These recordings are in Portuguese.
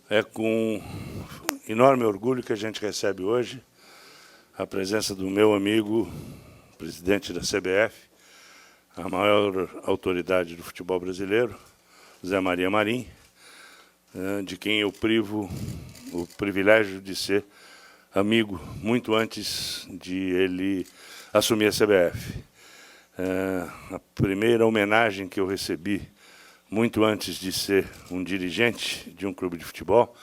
É com enorme orgulho que a gente recebe hoje a presença do meu amigo, presidente da CBF, a maior autoridade do futebol brasileiro, Zé Maria Marim, de quem eu privo o privilégio de ser amigo muito antes de ele assumir a CBF. A primeira homenagem que eu recebi muito antes de ser um dirigente de um clube de futebol,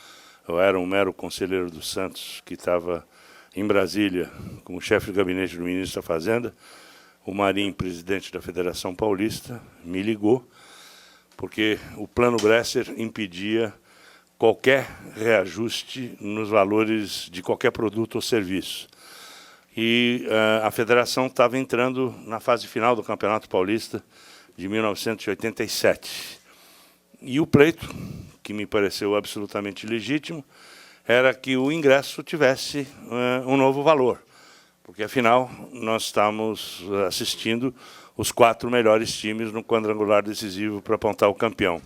eu era um mero conselheiro do Santos que estava em Brasília como chefe de gabinete do ministro da Fazenda. O Marim, presidente da Federação Paulista, me ligou porque o Plano Bresser impedia qualquer reajuste nos valores de qualquer produto ou serviço. E a federação estava entrando na fase final do Campeonato Paulista de 1987. E o pleito, que me pareceu absolutamente legítimo, era que o ingresso tivesse um novo valor, porque, afinal, nós estamos assistindo os 4 melhores times no quadrangular decisivo para apontar o campeão.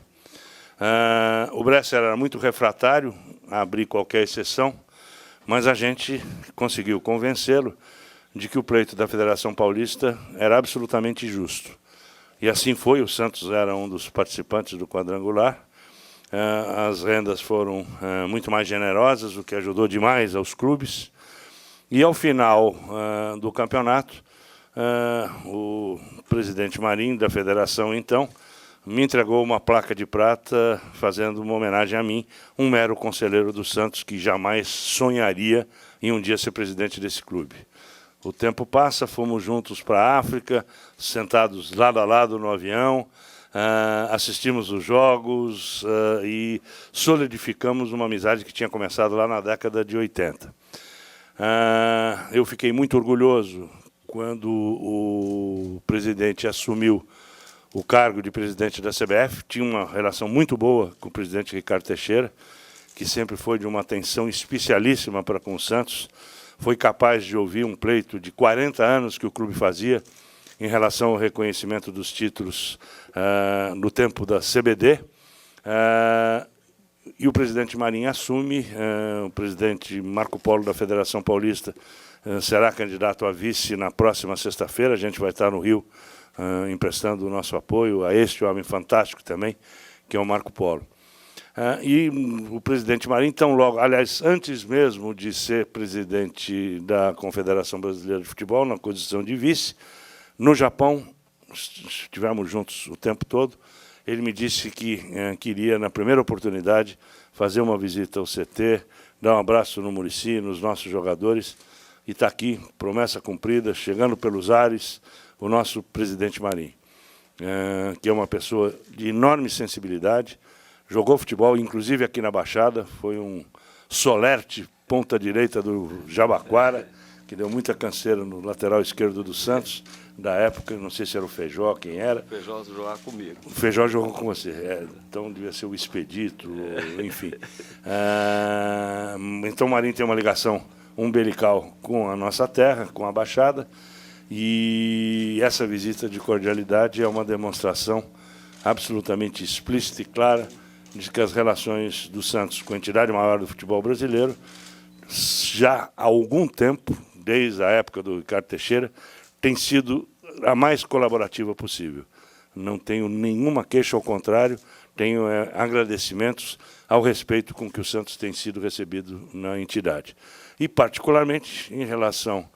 O Bresser era muito refratário a abrir qualquer exceção, mas a gente conseguiu convencê-lo de que o pleito da Federação Paulista era absolutamente justo. E assim foi, o Santos era um dos participantes do quadrangular. As rendas foram muito mais generosas, o que ajudou demais aos clubes. E, ao final do campeonato, o presidente Marim, da federação, então, me entregou uma placa de prata, fazendo uma homenagem a mim, um mero conselheiro do Santos, que jamais sonharia em um dia ser presidente desse clube. O tempo passa, fomos juntos para a África, sentados lado a lado no avião, assistimos os jogos e solidificamos uma amizade que tinha começado lá na década de 80. Eu fiquei muito orgulhoso quando o presidente assumiu o cargo de presidente da CBF. Tinha uma relação muito boa com o presidente Ricardo Teixeira, que sempre foi de uma atenção especialíssima para com o Santos. Foi capaz de ouvir um pleito de 40 anos que o clube fazia em relação ao reconhecimento dos títulos no tempo da CBD. E o presidente Marim assume, o presidente Marco Polo da Federação Paulista será candidato a vice na próxima sexta-feira. A gente vai estar no Rio emprestando o nosso apoio a este homem fantástico também, que é o Marco Polo. E o presidente Marim, então, logo, aliás, antes mesmo de ser presidente da Confederação Brasileira de Futebol, na condição de vice, no Japão, estivemos juntos o tempo todo, ele me disse que queria, na primeira oportunidade, fazer uma visita ao CT, dar um abraço no Muricy, nos nossos jogadores, e está aqui, promessa cumprida, chegando pelos ares, o nosso presidente Marim, que é uma pessoa de enorme sensibilidade, jogou futebol, inclusive aqui na Baixada, foi um solerte ponta-direita do Jabaquara, que deu muita canseira no lateral esquerdo do Santos, da época, não sei se era o Feijó, quem era. O Feijó jogava comigo. O Feijó jogou com você, então devia ser o Expedito, enfim. Então o Marim tem uma ligação umbilical com a nossa terra, com a Baixada, e essa visita de cordialidade é uma demonstração absolutamente explícita e clara de que as relações do Santos com a entidade maior do futebol brasileiro, já há algum tempo, desde a época do Ricardo Teixeira, tem sido a mais colaborativa possível. Não tenho nenhuma queixa, ao contrário, tenho agradecimentos ao respeito com que o Santos tem sido recebido na entidade. E, particularmente, em relação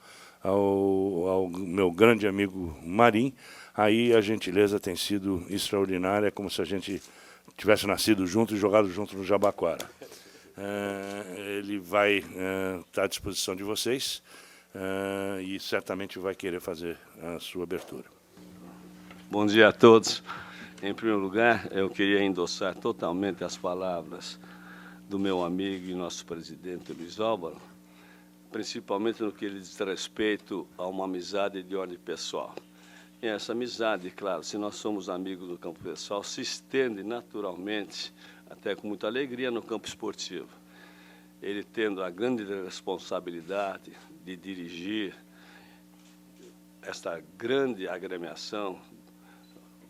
ao meu grande amigo Marim, aí a gentileza tem sido extraordinária, como se a gente tivesse nascido junto e jogado junto no Jabaquara. Ele vai estar à disposição de vocês e certamente vai querer fazer a sua abertura. Bom dia a todos. Em primeiro lugar, eu queria endossar totalmente as palavras do meu amigo e nosso presidente Luiz Álvaro, principalmente no que ele diz respeito a uma amizade de ordem pessoal. E essa amizade, claro, se nós somos amigos do campo pessoal, se estende naturalmente, até com muita alegria, no campo esportivo. Ele tendo a grande responsabilidade de dirigir esta grande agremiação,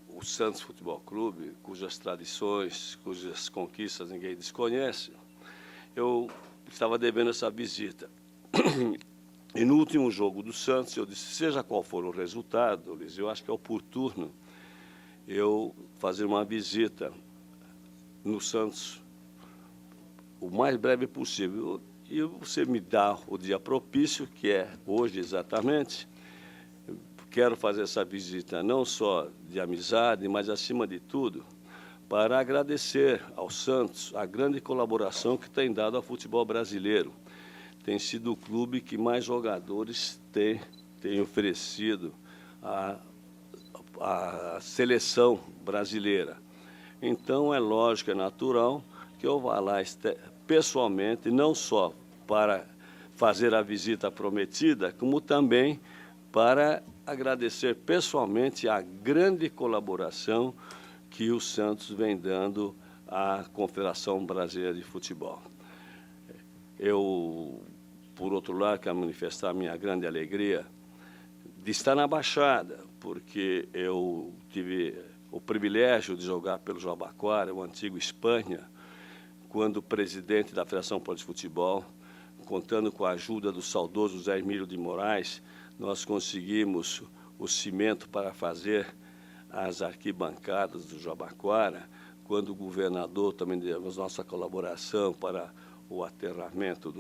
o Santos Futebol Clube, cujas tradições, cujas conquistas ninguém desconhece, eu estava devendo essa visita. E no último jogo do Santos, eu disse, seja qual for o resultado, Luiz, eu acho que é oportuno eu fazer uma visita no Santos o mais breve possível. E você me dá o dia propício, que é hoje exatamente. Quero fazer essa visita não só de amizade, mas, acima de tudo, para agradecer ao Santos a grande colaboração que tem dado ao futebol brasileiro. Tem sido o clube que mais jogadores tem oferecido à seleção brasileira. Então, é lógico, é natural que eu vá lá pessoalmente, não só para fazer a visita prometida, como também para agradecer pessoalmente a grande colaboração que o Santos vem dando à Confederação Brasileira de Futebol. Eu, por outro lado, quero manifestar a minha grande alegria de estar na Baixada, porque eu tive o privilégio de jogar pelo Jabaquara, o antigo Espanha, quando presidente da Federação Paulista de Futebol, contando com a ajuda do saudoso Zé Emílio de Moraes, nós conseguimos o cimento para fazer as arquibancadas do Jabaquara, quando o governador também deu a nossa colaboração para o aterramento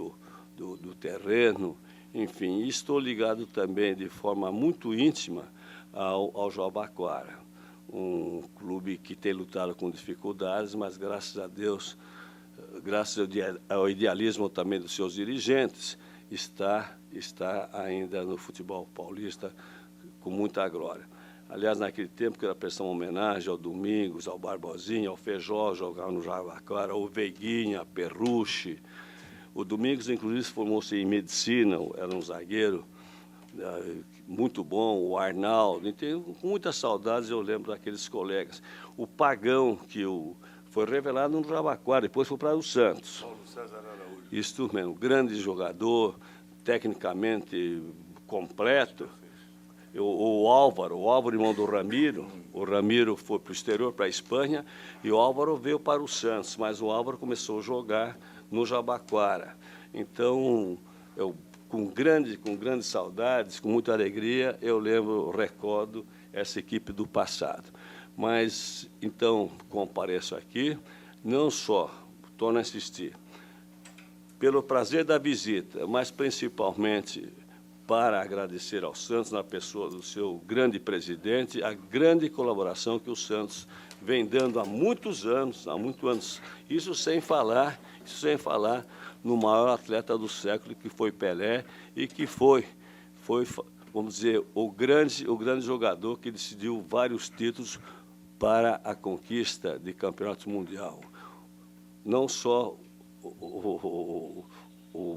do terreno. Enfim, estou ligado também de forma muito íntima ao Jabaquara, um clube que tem lutado com dificuldades, mas, graças a Deus, graças ao idealismo também dos seus dirigentes, está ainda no futebol paulista com muita glória. Aliás, naquele tempo que era prestar uma homenagem ao Domingos, ao Barbosinha, ao Feijó, jogava no Jabaquara, ao Veiguinha, Perruche. O Domingos, inclusive, formou-se em medicina, era um zagueiro muito bom, o Arnaldo. E tenho muitas saudades, eu lembro daqueles colegas. O Pagão, que foi revelado no Jabaquara, depois foi para o Santos. Paulo César Araújo. Isso mesmo, grande jogador, tecnicamente completo. O Álvaro, irmão do Ramiro, o Ramiro foi para o exterior, para a Espanha, e o Álvaro veio para o Santos, mas o Álvaro começou a jogar no Jabaquara. Então, eu, com grandes saudades, com muita alegria, eu recordo essa equipe do passado. Mas, então, compareço aqui, não só, torno a insistir, pelo prazer da visita, mas principalmente para agradecer ao Santos, na pessoa do seu grande presidente, a grande colaboração que o Santos vem dando há muitos anos. Isso sem falar no maior atleta do século, que foi Pelé, e que foi, vamos dizer, o grande jogador que decidiu vários títulos para a conquista de campeonato mundial. Não só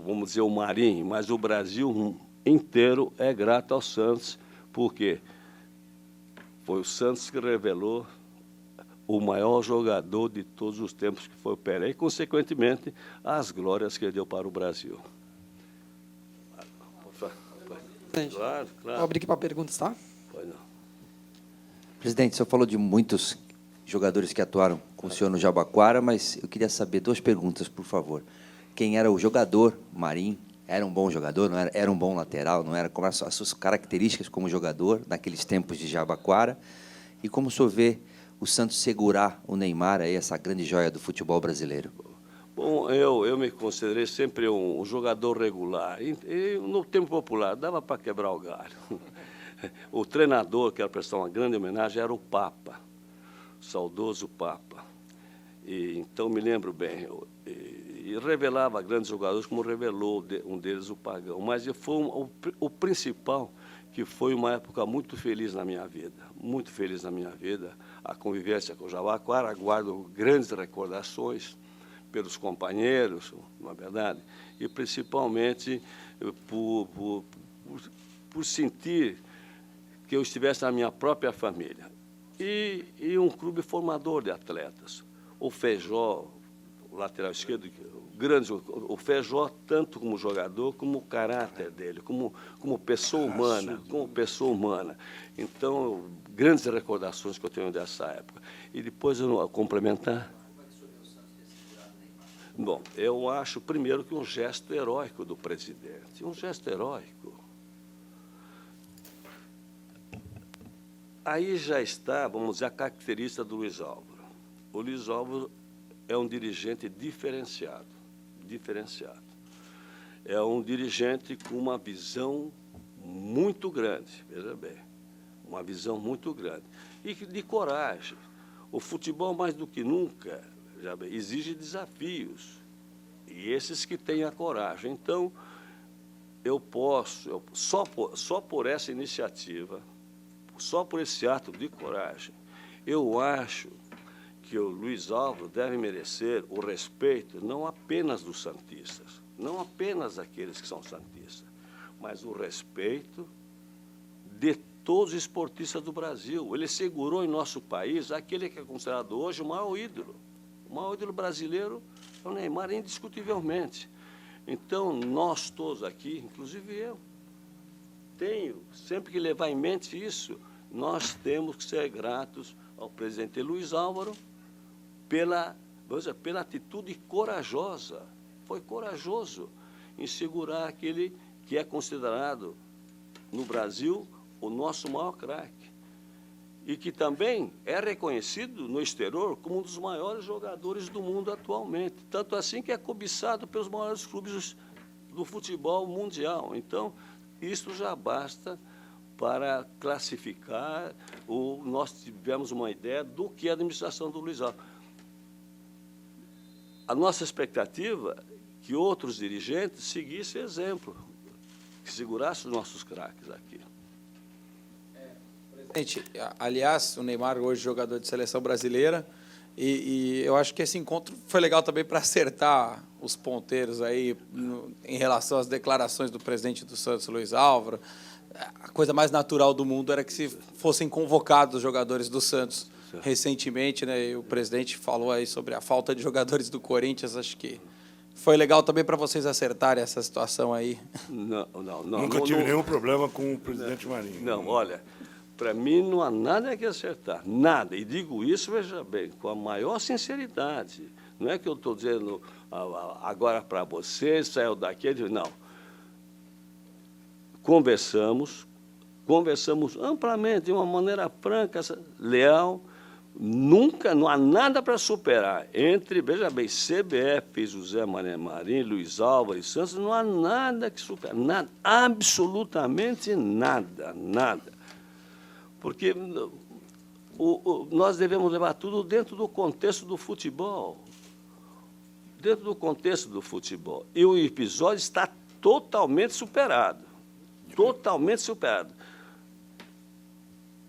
vamos dizer, o Marinho, mas o Brasil inteiro é grato ao Santos, porque foi o Santos que revelou o maior jogador de todos os tempos, que foi o Pelé, e, consequentemente, as glórias que ele deu para o Brasil. Claro. Vou abrir aqui para perguntas, tá? Pois não. Presidente, o senhor falou de muitos jogadores que atuaram com o senhor no Jabaquara, mas eu queria saber duas perguntas, por favor. Quem era o jogador, Marinho? Era um bom jogador? Não era? Era um bom lateral? Não era? Como eram as suas características como jogador naqueles tempos de Jabaquara? E como o senhor vê o Santos segurar o Neymar, aí, essa grande joia do futebol brasileiro? Bom, eu me considerei sempre um jogador regular. E no tempo popular, dava para quebrar o galho. O treinador, que era prestar uma grande homenagem, era o Papa, o saudoso Papa. E, então, me lembro bem, e revelava grandes jogadores, como revelou um deles, o Pagão. Mas foi o principal, que foi uma época muito feliz na minha vida, a convivência com o Jabaquara. Guardo grandes recordações pelos companheiros, não é verdade? E, principalmente, por sentir que eu estivesse na minha própria família. E um clube formador de atletas. O Feijó, o lateral esquerdo, o Feijó, tanto como jogador, como o caráter dele, como pessoa humana. Então, grandes recordações que eu tenho dessa época. E depois, eu complementar. Bom, eu acho, primeiro, que um gesto heróico do presidente. Um gesto heróico. Aí já está, vamos dizer, a característica do Luiz Álvaro. O Luiz Álvaro é um dirigente diferenciado. É um dirigente com uma visão muito grande, veja bem, uma visão muito grande. E de coragem. O futebol, mais do que nunca, já bem, exige desafios. E esses que têm a coragem. Então, só por essa iniciativa, só por esse ato de coragem, eu acho que o Luiz Álvaro deve merecer o respeito não apenas dos santistas, não apenas daqueles que são santistas, mas o respeito de todos os esportistas do Brasil. Ele segurou em nosso país aquele que é considerado hoje o maior ídolo. O maior ídolo brasileiro é o Neymar, indiscutivelmente. Então, nós todos aqui, inclusive eu, tenho sempre que levar em mente isso. Nós temos que ser gratos ao presidente Luiz Álvaro pela atitude corajosa. Foi corajoso em segurar aquele que é considerado, no Brasil, o nosso maior craque. E que também é reconhecido no exterior como um dos maiores jogadores do mundo atualmente. Tanto assim que é cobiçado pelos maiores clubes do futebol mundial. Então, isso já basta para classificar, nós tivemos uma ideia do que é a administração do Luiz Álvaro. A nossa expectativa é que outros dirigentes seguissem exemplo, que segurassem os nossos craques aqui. Presidente, aliás, o Neymar hoje é jogador de seleção brasileira e eu acho que esse encontro foi legal também para acertar os ponteiros aí em relação às declarações do presidente do Santos, Luiz Álvaro. A coisa mais natural do mundo era que se fossem convocados os jogadores do Santos recentemente, né? E o presidente falou aí sobre a falta de jogadores do Corinthians. Acho que foi legal também para vocês acertarem essa situação aí. Não. Nunca tive nenhum problema com o presidente Marinho. Não, olha, para mim não há nada que acertar, nada. E digo isso, veja bem, com a maior sinceridade. Não é que eu estou dizendo agora para vocês, saiu daqui, não. Conversamos amplamente, de uma maneira franca, leal. Nunca, não há nada para superar. Entre, veja bem, CBF, José Marinho, Luiz Álvaro e Santos, não há nada que superar. Nada, absolutamente nada. Porque nós devemos levar tudo dentro do contexto do futebol. Dentro do contexto do futebol. E o episódio está totalmente superado. Totalmente superado.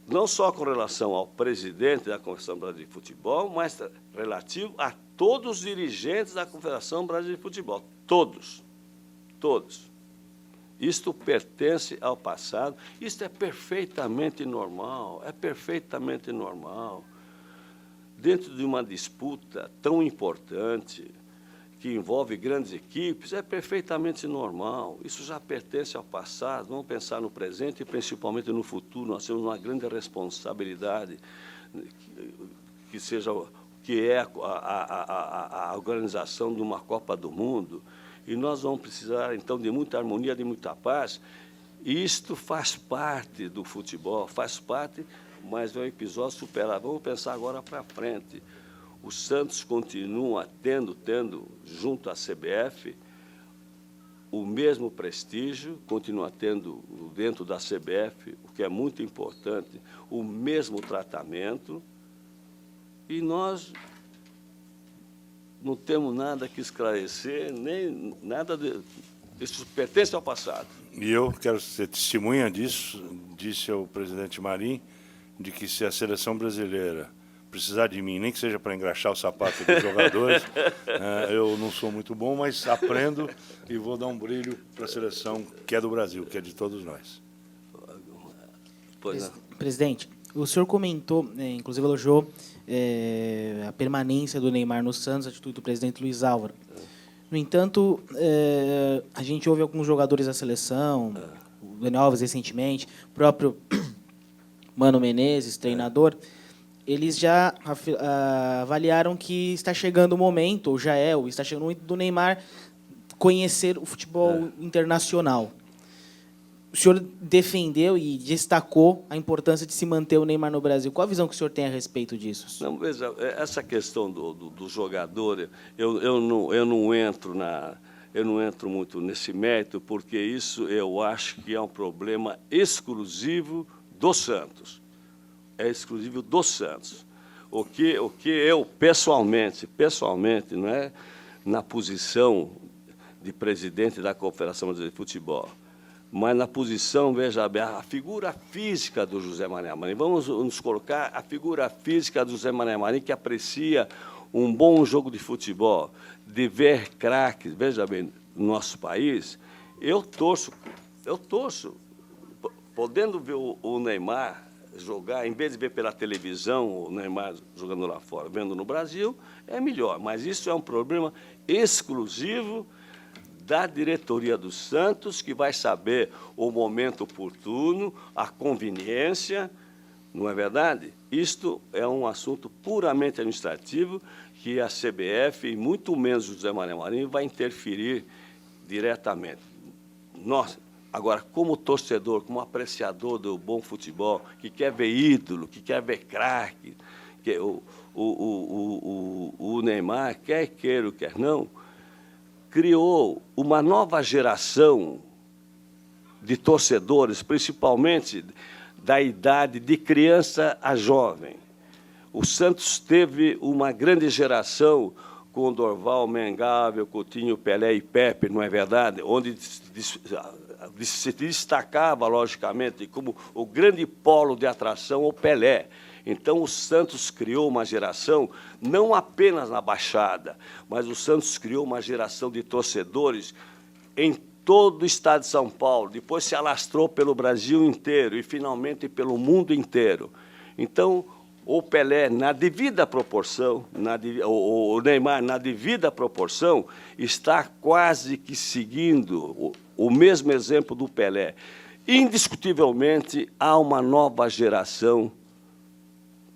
Não só com relação ao presidente da Confederação Brasileira de Futebol, mas relativo a todos os dirigentes da Confederação Brasileira de Futebol. Todos. Isto pertence ao passado. Isto é perfeitamente normal. Dentro de uma disputa tão importante, que envolve grandes equipes, é perfeitamente normal. Isso já pertence ao passado. Vamos pensar no presente e principalmente no futuro. Nós temos uma grande responsabilidade, que é a organização de uma Copa do Mundo. E nós vamos precisar, então, de muita harmonia, de muita paz. E isto faz parte do futebol, mas é um episódio superado. Vamos pensar agora para frente. O Santos continua tendo, junto à CBF, o mesmo prestígio, continua tendo, dentro da CBF, o que é muito importante, o mesmo tratamento, e nós não temos nada que esclarecer, nem nada isso pertence ao passado. E eu quero ser testemunha disso, disse ao presidente Marinho, de que se a seleção brasileira precisar de mim, nem que seja para engraxar o sapato dos jogadores, eu não sou muito bom, mas aprendo e vou dar um brilho para a seleção que é do Brasil, que é de todos nós. Presidente, o senhor comentou, inclusive elogiou a permanência do Neymar no Santos, a atitude do presidente Luiz Álvaro. No entanto, a gente ouve alguns jogadores da seleção, o Daniel Alves recentemente, o próprio Mano Menezes, treinador, eles já avaliaram que está chegando o momento, ou está chegando o momento do Neymar conhecer o futebol internacional. O senhor defendeu e destacou a importância de se manter o Neymar no Brasil. Qual a visão que o senhor tem a respeito disso? Não, veja, essa questão do jogador, eu não entro muito nesse mérito, porque isso eu acho que é um problema exclusivo do Santos. É exclusivo do Santos. O que eu, pessoalmente, não é na posição de presidente da Confederação Brasileira de Futebol, mas na posição, veja bem, a figura física do José Mané Amorim. Vamos nos colocar a figura física do José Mané Amorim, que aprecia um bom jogo de futebol, de ver craques, veja bem, no nosso país. Eu torço, podendo ver o Neymar jogar, em vez de ver pela televisão o Neymar jogando lá fora, vendo no Brasil, é melhor. Mas isso é um problema exclusivo da diretoria do Santos, que vai saber o momento oportuno, a conveniência, não é verdade? Isto é um assunto puramente administrativo que a CBF, e muito menos o José Mané Amorim, vai interferir diretamente. Nós, agora, como torcedor, como apreciador do bom futebol, que quer ver ídolo, que quer ver craque, que o Neymar, quer queira ou quer não, criou uma nova geração de torcedores, principalmente da idade de criança a jovem. O Santos teve uma grande geração com Dorval, Mengável, Coutinho, Pelé e Pepe, não é verdade? Onde se destacava, logicamente, como o grande polo de atração o Pelé. Então, o Santos criou uma geração, não apenas na Baixada, mas o Santos criou uma geração de torcedores em todo o estado de São Paulo, depois se alastrou pelo Brasil inteiro e, finalmente, pelo mundo inteiro. Então, o Pelé, na devida proporção, o Neymar, na devida proporção, está quase que seguindo o mesmo exemplo do Pelé. Indiscutivelmente, há uma nova geração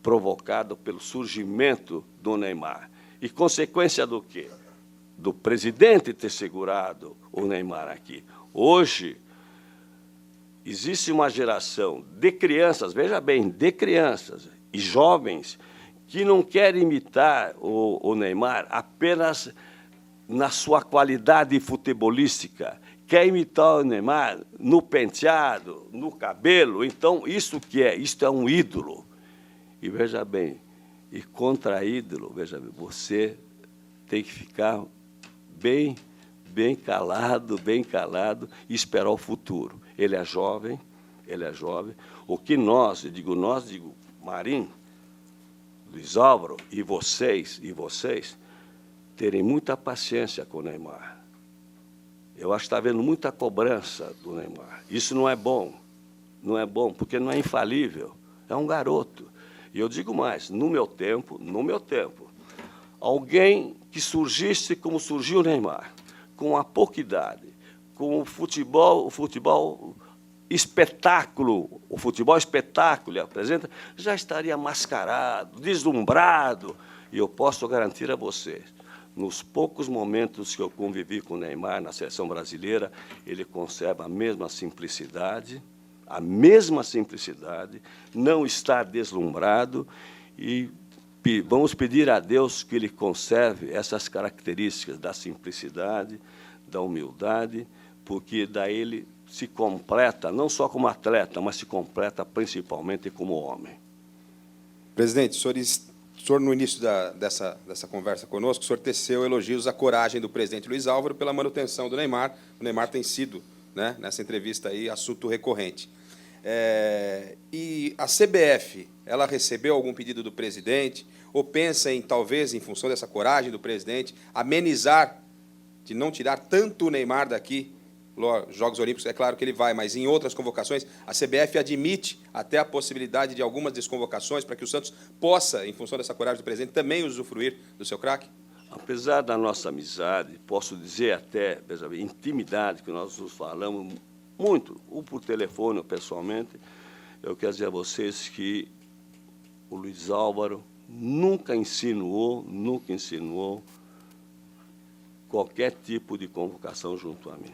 provocada pelo surgimento do Neymar. E consequência do quê? Do presidente ter segurado o Neymar aqui. Hoje, existe uma geração de crianças, veja bem, de crianças e jovens que não querem imitar o Neymar apenas na sua qualidade futebolística, quer imitar o Neymar no penteado, no cabelo. Então, isso que é? Isto é um ídolo. E veja bem, e contra ídolo, veja bem, você tem que ficar bem calado e esperar o futuro. Ele é jovem. O que nós, digo Marim, Luiz Álvaro e vocês, terem muita paciência com o Neymar. Eu acho que está havendo muita cobrança do Neymar. Isso não é bom, porque não é infalível, é um garoto. E eu digo mais, no meu tempo, alguém que surgisse como surgiu o Neymar, com a pouca idade, com o futebol espetáculo ele apresenta, já estaria mascarado, deslumbrado. E eu posso garantir a vocês, nos poucos momentos que eu convivi com o Neymar na seleção brasileira, ele conserva a mesma simplicidade, não está deslumbrado, e vamos pedir a Deus que ele conserve essas características da simplicidade, da humildade, porque daí ele se completa, não só como atleta, mas se completa principalmente como homem. Presidente, o senhor no início dessa conversa conosco, o senhor teceu elogios à coragem do presidente Luiz Álvaro pela manutenção do Neymar. O Neymar tem sido, né, nessa entrevista aí, assunto recorrente. E a CBF, ela recebeu algum pedido do presidente, ou pensa em, talvez, em função dessa coragem do presidente, amenizar, de não tirar tanto o Neymar daqui? Jogos Olímpicos, é claro que ele vai, mas em outras convocações, a CBF admite até a possibilidade de algumas desconvocações para que o Santos possa, em função dessa coragem do presidente, também usufruir do seu craque? Apesar da nossa amizade, posso dizer até, intimidade, que nós nos falamos muito, ou por telefone ou pessoalmente, eu quero dizer a vocês que o Luiz Álvaro nunca insinuou qualquer tipo de convocação junto a mim.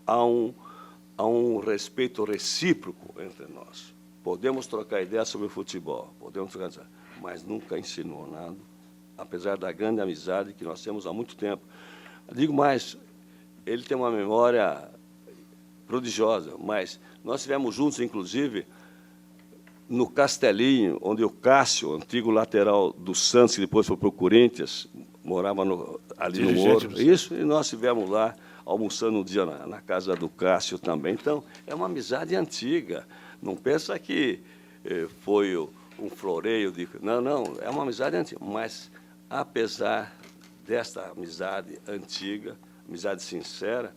Há um respeito recíproco entre nós. Podemos trocar ideias sobre futebol, mas nunca insinuou nada, apesar da grande amizade que nós temos há muito tempo. Digo mais, ele tem uma memória prodigiosa, mas nós estivemos juntos, inclusive, no Castelinho, onde o Cássio, antigo lateral do Santos, que depois foi para o Corinthians, morava ali no Moro. Isso, e nós estivemos lá almoçando um dia na casa do Cássio também. Então, é uma amizade antiga. Não pensa que foi um floreio de... Não, é uma amizade antiga. Mas, apesar desta amizade antiga, amizade sincera,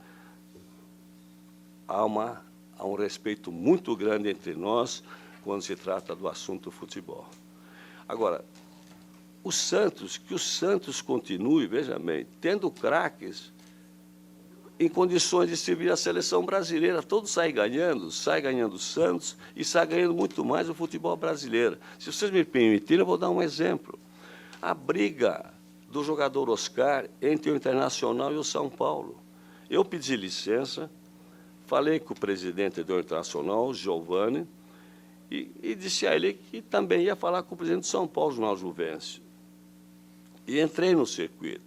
há um respeito muito grande entre nós quando se trata do assunto futebol. Agora, que o Santos continue, veja bem, tendo craques em condições de servir a seleção brasileira. Todo sai ganhando o Santos e sai ganhando muito mais o futebol brasileiro. Se vocês me permitirem, eu vou dar um exemplo. A briga do jogador Oscar entre o Internacional e o São Paulo. Eu pedi licença, falei com o presidente do Internacional, Giovanni, e disse a ele que também ia falar com o presidente de São Paulo, Jornal Juvencio. E entrei no circuito.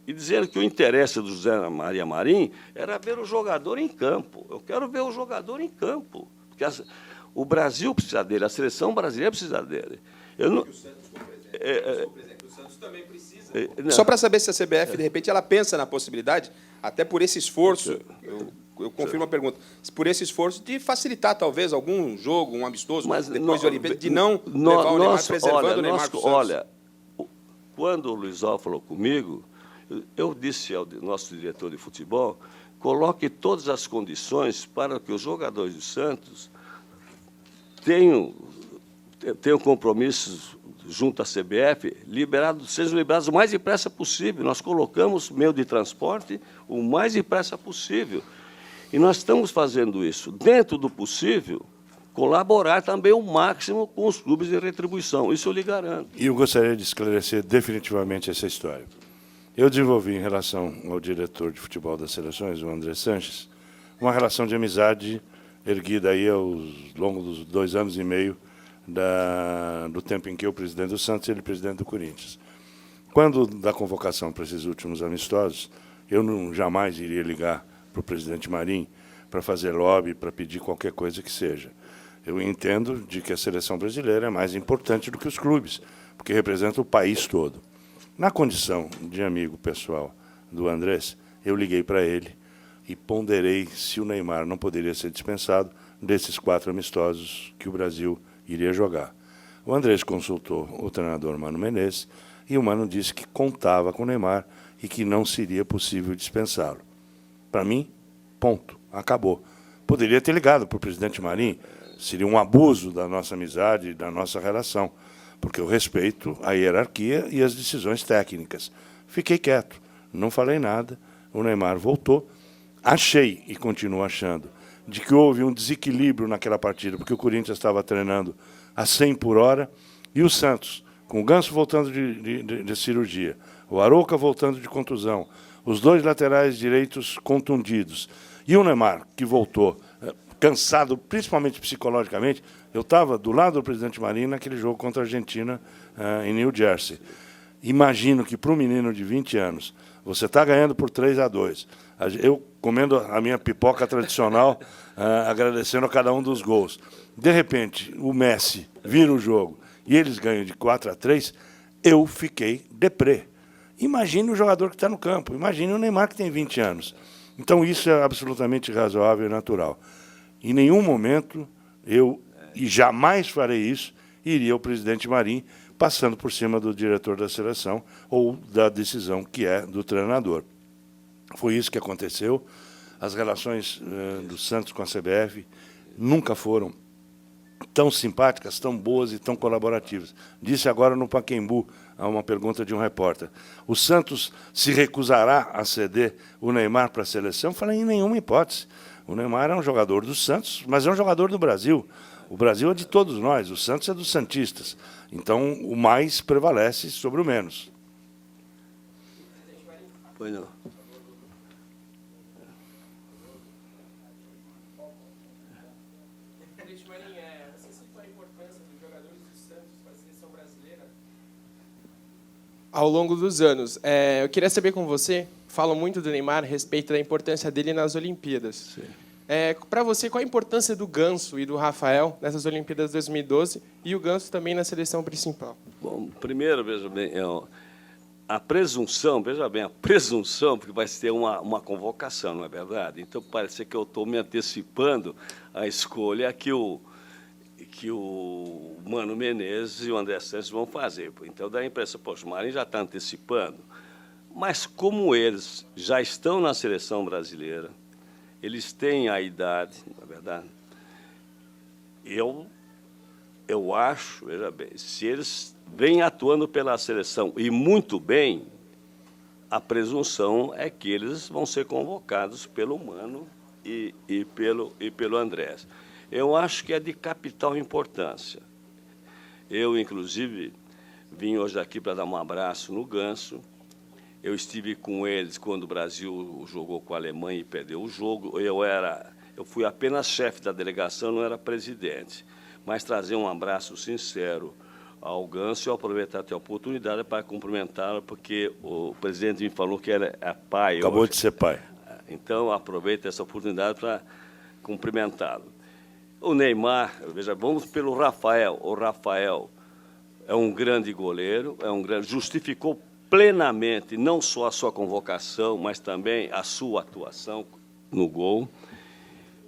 E dizendo que o interesse do José Maria Marim era ver o jogador em campo. Eu quero ver o jogador em campo. Porque o Brasil precisa dele, a seleção brasileira precisa dele. O Santos também precisa. Só para saber se a CBF, de repente, ela pensa na possibilidade, até por esse esforço, eu confirmo a pergunta, por esse esforço de facilitar, talvez, algum jogo, um amistoso, depois de Olimpíada, de não levar o Neymar, preservando o Neymar para o Santos. Olha, quando o Luiz Álvaro falou comigo, eu disse ao nosso diretor de futebol, coloque todas as condições para que os jogadores do Santos tenham compromissos junto à CBF, sejam liberados o mais depressa possível. Nós colocamos meio de transporte o mais depressa possível. E nós estamos fazendo isso, dentro do possível, colaborar também o máximo com os clubes de retribuição. Isso eu lhe garanto. E eu gostaria de esclarecer definitivamente essa história. Eu desenvolvi, em relação ao diretor de futebol das seleções, o André Sanches, uma relação de amizade erguida aí ao longo dos 2 anos e meio do tempo em que eu presidente do Santos e ele presidente do Corinthians. Quando da convocação para esses últimos amistosos, eu jamais iria ligar para o presidente Marim para fazer lobby, para pedir qualquer coisa que seja. Eu entendo de que a seleção brasileira é mais importante do que os clubes, porque representa o país todo. Na condição de amigo pessoal do Andrés, eu liguei para ele e ponderei se o Neymar não poderia ser dispensado desses 4 amistosos que o Brasil iria jogar. O Andrés consultou o treinador Mano Menezes e o Mano disse que contava com o Neymar e que não seria possível dispensá-lo. Para mim, ponto, acabou. Poderia ter ligado para o presidente Marim, seria um abuso da nossa amizade, da nossa relação, porque eu respeito a hierarquia e as decisões técnicas. Fiquei quieto, não falei nada, o Neymar voltou. Achei, e continuo achando, de que houve um desequilíbrio naquela partida, porque o Corinthians estava treinando a 100 por hora, e o Santos, com o Ganso voltando de cirurgia, o Arouca voltando de contusão, os 2 laterais direitos contundidos, e o Neymar, que voltou cansado, principalmente psicologicamente. Eu estava do lado do presidente Marim naquele jogo contra a Argentina em New Jersey. Imagino que, para um menino de 20 anos, você está ganhando por 3-2. Eu comendo a minha pipoca tradicional, agradecendo a cada um dos gols. De repente, o Messi vira o jogo e eles ganham de 4-3, eu fiquei deprê. Imagine o jogador que está no campo, imagine o Neymar que tem 20 anos. Então, isso é absolutamente razoável e natural. Em nenhum momento eu, e jamais farei isso, iria ao presidente Marim passando por cima do diretor da seleção ou da decisão que é do treinador. Foi isso que aconteceu. As relações do Santos com a CBF nunca foram tão simpáticas, tão boas e tão colaborativas. Disse agora no Pacaembu, a uma pergunta de um repórter, o Santos se recusará a ceder o Neymar para a seleção? Eu falei, em nenhuma hipótese. O Neymar é um jogador do Santos, mas é um jogador do Brasil. O Brasil é de todos nós, o Santos é dos santistas. Então, o mais prevalece sobre o menos. Pois não. Presidente Marinho, você citou a importância dos jogadores do Santos para a seleção brasileira ao longo dos anos. Eu queria saber com você, falam muito do Neymar a respeito da importância dele nas Olimpíadas. Para você, qual a importância do Ganso e do Rafael nessas Olimpíadas de 2012 e o Ganso também na seleção principal? Bom, primeiro, veja bem, a presunção, veja bem, a presunção, porque vai ter uma convocação, não é verdade? Então, parece que eu estou me antecipando à escolha que o Mano Menezes e o André Santos vão fazer. Então, dá a impressão, poxa, o Marinho já está antecipando. Mas, como eles já estão na seleção brasileira, eles têm a idade, não é verdade? Eu acho, veja bem, se eles vêm atuando pela seleção e muito bem, a presunção é que eles vão ser convocados pelo Mano e pelo Andrés. Eu acho que é de capital importância. Eu, inclusive, vim hoje aqui para dar um abraço no Ganso. Eu estive com eles quando o Brasil jogou com a Alemanha e perdeu o jogo. Eu fui apenas chefe da delegação, não era presidente. Mas trazer um abraço sincero ao Ganso e aproveitar até a oportunidade para cumprimentá-lo, porque o presidente me falou que era pai. Acabou de ser pai. Então, aproveito essa oportunidade para cumprimentá-lo. O Neymar, veja, vamos pelo Rafael. O Rafael é um grande goleiro, justificou plenamente não só a sua convocação, mas também a sua atuação no gol.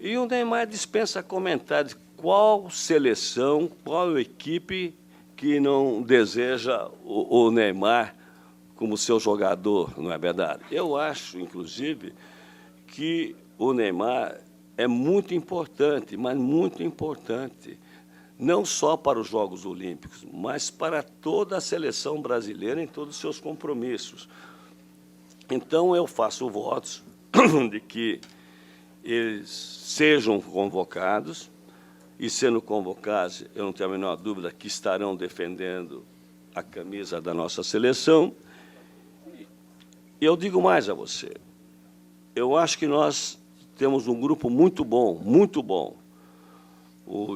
E o Neymar dispensa comentários. Qual seleção, qual equipe que não deseja o Neymar como seu jogador, não é verdade? Eu acho, inclusive, que o Neymar é muito importante, mas muito importante, não só para os Jogos Olímpicos, mas para toda a seleção brasileira em todos os seus compromissos. Então, eu faço votos de que eles sejam convocados, e, sendo convocados, eu não tenho a menor dúvida que estarão defendendo a camisa da nossa seleção. E eu digo mais a você, eu acho que nós temos um grupo muito bom, muito bom.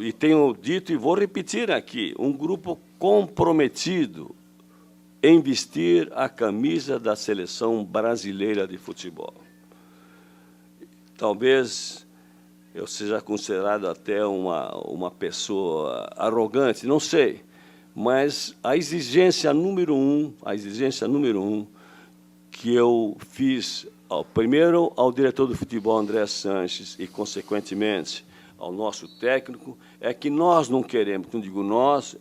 E tenho dito, e vou repetir aqui, um grupo comprometido em vestir a camisa da seleção brasileira de futebol. Talvez eu seja considerado até uma pessoa arrogante, não sei, mas a exigência número um que eu fiz, primeiro ao diretor do futebol, André Sanches, e, consequentemente, ao nosso técnico, é que nós não queremos, não digo nós,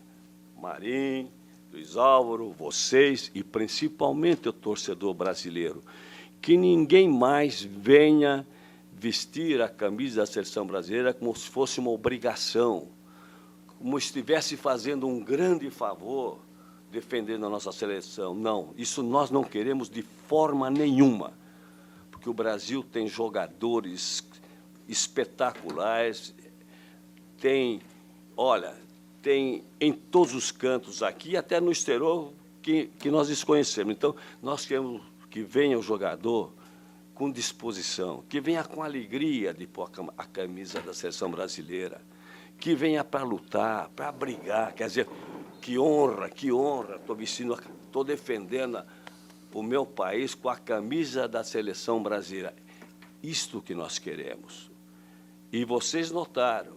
Marinho, Luiz Álvaro, vocês e, principalmente, o torcedor brasileiro, que ninguém mais venha vestir a camisa da seleção brasileira como se fosse uma obrigação, como se estivesse fazendo um grande favor defendendo a nossa seleção. Não, isso nós não queremos de forma nenhuma, porque o Brasil tem jogadores espetaculares, tem em todos os cantos aqui, até no exterior, que nós desconhecemos. Então, nós queremos que venha o jogador com disposição, que venha com alegria de pôr a camisa da seleção brasileira, que venha para lutar, para brigar, quer dizer, que honra, estou defendendo o meu país com a camisa da seleção brasileira. Isto que nós queremos. E vocês notaram,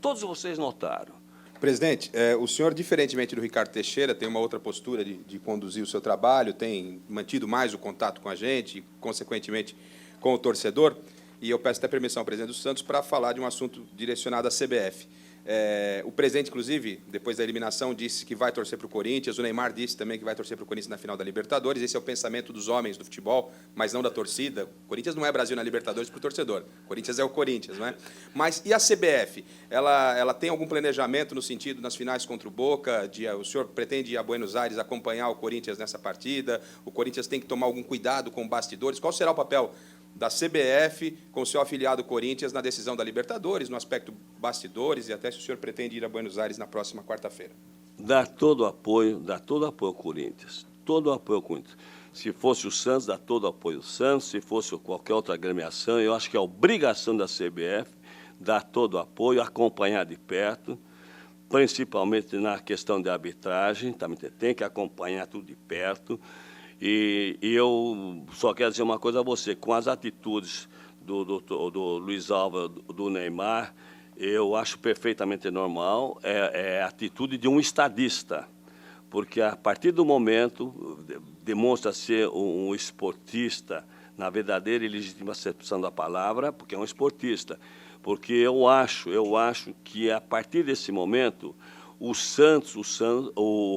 todos vocês notaram. Presidente, o senhor, diferentemente do Ricardo Teixeira, tem uma outra postura de conduzir o seu trabalho, tem mantido mais o contato com a gente e, consequentemente, com o torcedor. E eu peço até permissão ao presidente do Santos para falar de um assunto direcionado à CBF. O presidente, inclusive, depois da eliminação, disse que vai torcer para o Corinthians. O Neymar disse também que vai torcer para o Corinthians na final da Libertadores. Esse é o pensamento dos homens do futebol, mas não da torcida. O Corinthians não é Brasil na Libertadores para o torcedor. O Corinthians é o Corinthians, não é? Mas e a CBF? Ela tem algum planejamento no sentido, nas finais contra o Boca? O senhor pretende ir a Buenos Aires acompanhar o Corinthians nessa partida? O Corinthians tem que tomar algum cuidado com bastidores? Qual será o papel da CBF com o seu afiliado Corinthians na decisão da Libertadores, no aspecto bastidores, e até se o senhor pretende ir a Buenos Aires na próxima quarta-feira. Dar todo o apoio ao Corinthians. Todo o apoio ao Corinthians. Se fosse o Santos, dar todo o apoio ao Santos. Se fosse qualquer outra agremiação, eu acho que é obrigação da CBF dar todo o apoio, acompanhar de perto, principalmente na questão de arbitragem, também tem que acompanhar tudo de perto. E eu só quero dizer uma coisa a você, com as atitudes do Luiz Álvaro, do Neymar, eu acho perfeitamente normal, é a atitude de um estadista, porque a partir do momento demonstra ser um esportista, na verdadeira e legítima acepção da palavra, porque é um esportista, porque eu acho que a partir desse momento o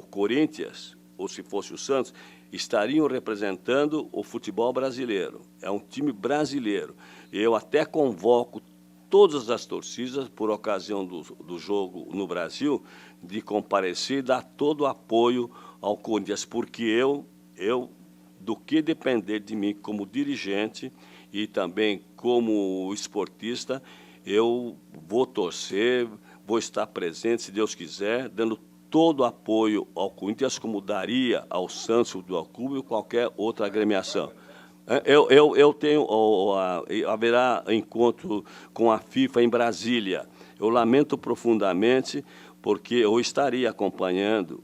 Corinthians, ou se fosse o Santos, estariam representando o futebol brasileiro. É um time brasileiro. Eu até convoco todas as torcidas, por ocasião do jogo no Brasil, de comparecer e dar todo o apoio ao Corinthians, porque eu, do que depender de mim como dirigente e também como esportista, eu vou torcer, vou estar presente, se Deus quiser, dando todo o apoio ao Corinthians, como daria ao Santos, ao Clube ou qualquer outra agremiação. Eu tenho, haverá encontro com a FIFA em Brasília. Eu lamento profundamente, porque eu estaria acompanhando.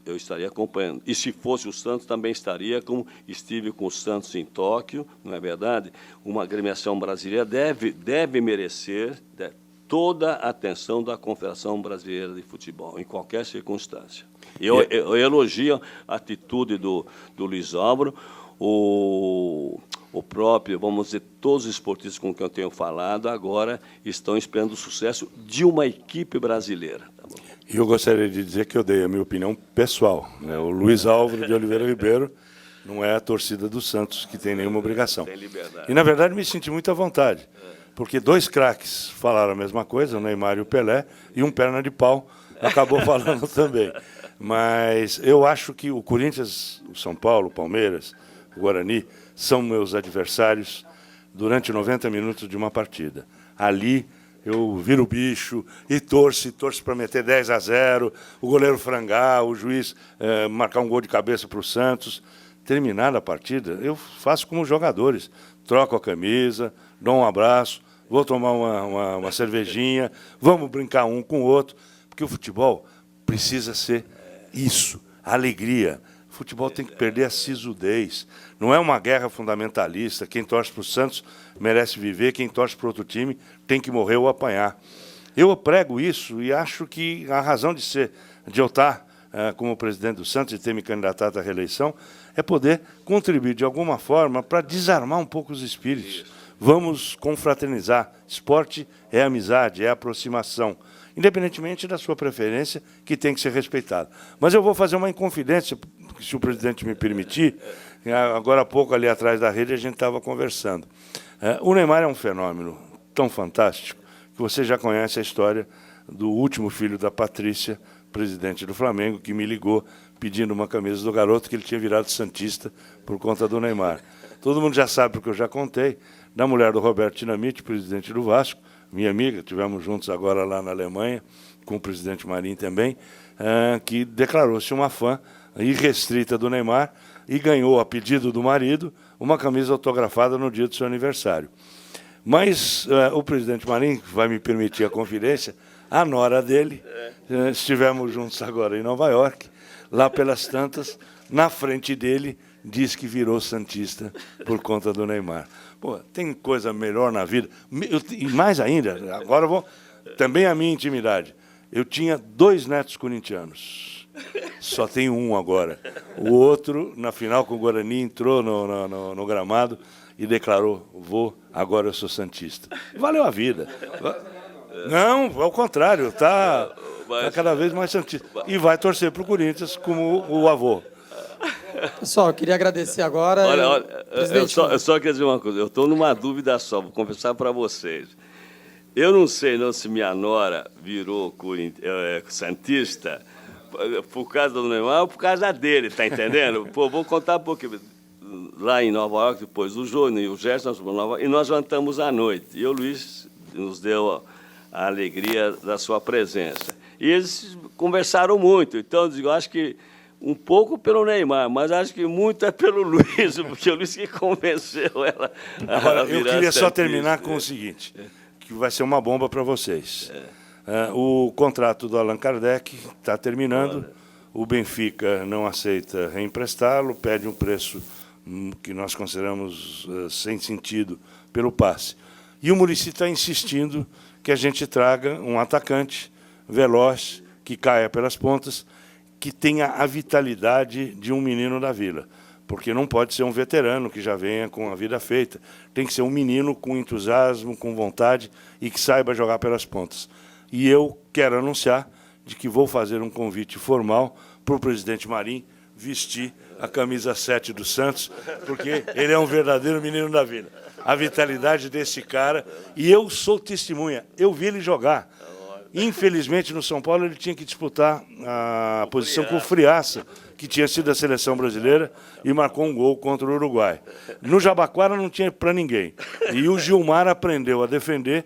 E se fosse o Santos, também estaria, como estive com o Santos em Tóquio, não é verdade? Uma agremiação brasileira deve merecer toda a atenção da Confederação Brasileira de Futebol, em qualquer circunstância. Eu elogio a atitude do Luiz Álvaro, o próprio, vamos dizer, todos os esportistas com quem eu tenho falado, agora estão esperando o sucesso de uma equipe brasileira. Tá bom? E eu gostaria de dizer que eu dei a minha opinião pessoal, né? O Luiz Álvaro de Oliveira Ribeiro não é a torcida do Santos que tem nenhuma obrigação. Tem liberdade. E, na verdade, me senti muito à vontade, porque dois craques falaram a mesma coisa, o Neymar e o Pelé, e um perna de pau acabou falando também. Mas eu acho que o Corinthians, o São Paulo, o Palmeiras, o Guarani, são meus adversários durante 90 minutos de uma partida. Ali eu viro o bicho e torço para meter 10-0, o goleiro frangar, o juiz marcar um gol de cabeça para o Santos. Terminada a partida, eu faço como os jogadores, troco a camisa, dou um abraço, vou tomar uma cervejinha, vamos brincar um com o outro, porque o futebol precisa ser isso, alegria. O futebol tem que perder a sisudez. Não é uma guerra fundamentalista. Quem torce para o Santos merece viver, quem torce para outro time tem que morrer ou apanhar. Eu prego isso e acho que a razão de eu estar como presidente do Santos e ter me candidatado à reeleição é poder contribuir de alguma forma para desarmar um pouco os espíritos. Vamos confraternizar. Esporte é amizade, é aproximação, independentemente da sua preferência, que tem que ser respeitada. Mas eu vou fazer uma inconfidência, se o presidente me permitir. Agora há pouco, ali atrás da rede, a gente estava conversando. O Neymar é um fenômeno tão fantástico que você já conhece a história do último filho da Patrícia, presidente do Flamengo, que me ligou pedindo uma camisa do garoto, que ele tinha virado santista por conta do Neymar. Todo mundo já sabe, porque eu já contei, da mulher do Roberto Dinamite, presidente do Vasco, minha amiga, estivemos juntos agora lá na Alemanha, com o presidente Marinho também, que declarou-se uma fã irrestrita do Neymar e ganhou, a pedido do marido, uma camisa autografada no dia do seu aniversário. Mas o presidente Marinho vai me permitir a confidência, a nora dele, estivemos juntos agora em Nova York, lá pelas tantas, na frente dele, diz que virou santista por conta do Neymar. Pô, tem coisa melhor na vida. E mais ainda, agora eu vou... Também a minha intimidade. Eu tinha 2 netos corintianos. Só tenho um agora. O outro, na final com o Guarani, entrou no gramado e declarou: agora eu sou santista. Valeu a vida. Não, ao contrário, está cada vez mais santista. E vai torcer para o Corinthians como o avô. Pessoal, eu queria agradecer agora. Olha, eu só quero dizer uma coisa. Eu estou numa dúvida só, vou confessar para vocês. Eu não sei não se minha nora virou santista por causa do Neymar ou por causa dele, tá entendendo? Pô, vou contar um pouquinho. lá em Nova York, depois o Júnior e o Gerson, nós fomos para Nova York, e nós jantamos à noite. E o Luiz nos deu a alegria da sua presença. E eles conversaram muito. Então, eu digo, acho que um pouco pelo Neymar, mas acho que muito é pelo Luiz, porque o Luiz que convenceu ela a Agora, eu virar queria só santista. terminar com o seguinte, que vai ser uma bomba para vocês. O contrato do Allan Kardec está terminando, o Benfica não aceita reemprestá-lo, pede um preço que nós consideramos sem sentido pelo passe. E o Muricy está insistindo que a gente traga um atacante veloz, que caia pelas pontas, que tenha a vitalidade de um menino da Vila, porque não pode ser um veterano que já venha com a vida feita. Tem que ser um menino com entusiasmo, com vontade e que saiba jogar pelas pontas. E eu quero anunciar de que vou fazer um convite formal para o presidente Marim vestir a camisa 7 do Santos, porque ele é um verdadeiro menino da Vila. A vitalidade desse cara, e eu sou testemunha, eu vi ele jogar. Infelizmente, no São Paulo, ele tinha que disputar a posição com o Friaça, que tinha sido da seleção brasileira, e marcou um gol contra o Uruguai. No Jabaquara não tinha para ninguém. E o Gilmar aprendeu a defender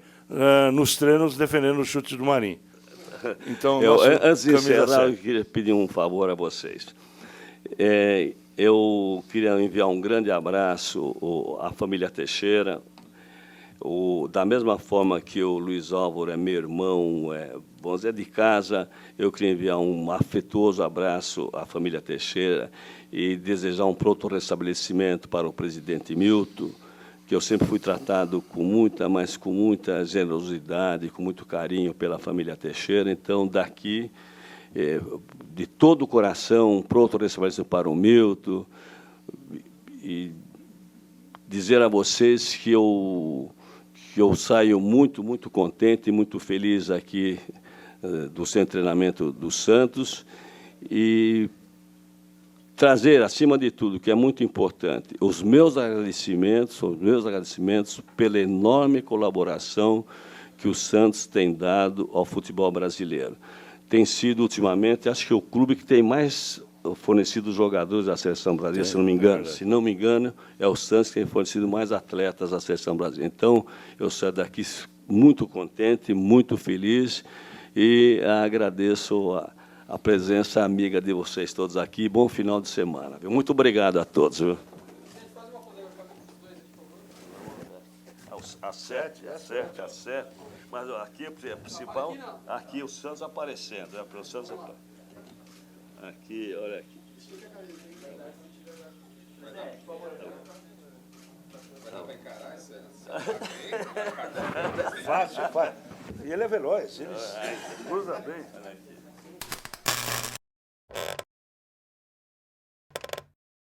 nos treinos, defendendo os chutes do Marim. Então, antes de encerrar, eu queria pedir um favor a vocês. Eu queria enviar um grande abraço à família Teixeira. Da mesma forma que o Luiz Álvaro é meu irmão, vamos dizer, de casa, eu queria enviar um afetuoso abraço à família Teixeira e desejar um pronto restabelecimento para o presidente Milton, que eu sempre fui tratado com muita generosidade, com muito carinho pela família Teixeira. Então, daqui, de todo o coração, um pronto restabelecimento para o Milton, e dizer a vocês que eu saio muito, muito contente e muito feliz aqui do Centro de Treinamento do Santos e trazer, acima de tudo, que é muito importante, os meus agradecimentos pela enorme colaboração que o Santos tem dado ao futebol brasileiro. Tem sido, ultimamente, acho que o clube que tem mais fornecido jogadores à seleção brasileira, se não me engano, é o Santos que tem fornecido mais atletas à seleção brasileira. Então, eu saio daqui muito contente, muito feliz e agradeço a presença amiga de vocês todos aqui. Bom final de semana. Muito obrigado a todos. Viu? A 7, mas aqui é principal, aqui o Santos aparecendo, o Santos aparecendo. Aqui, olha aqui. Fácil. E ele é veloz, ele cruza bem.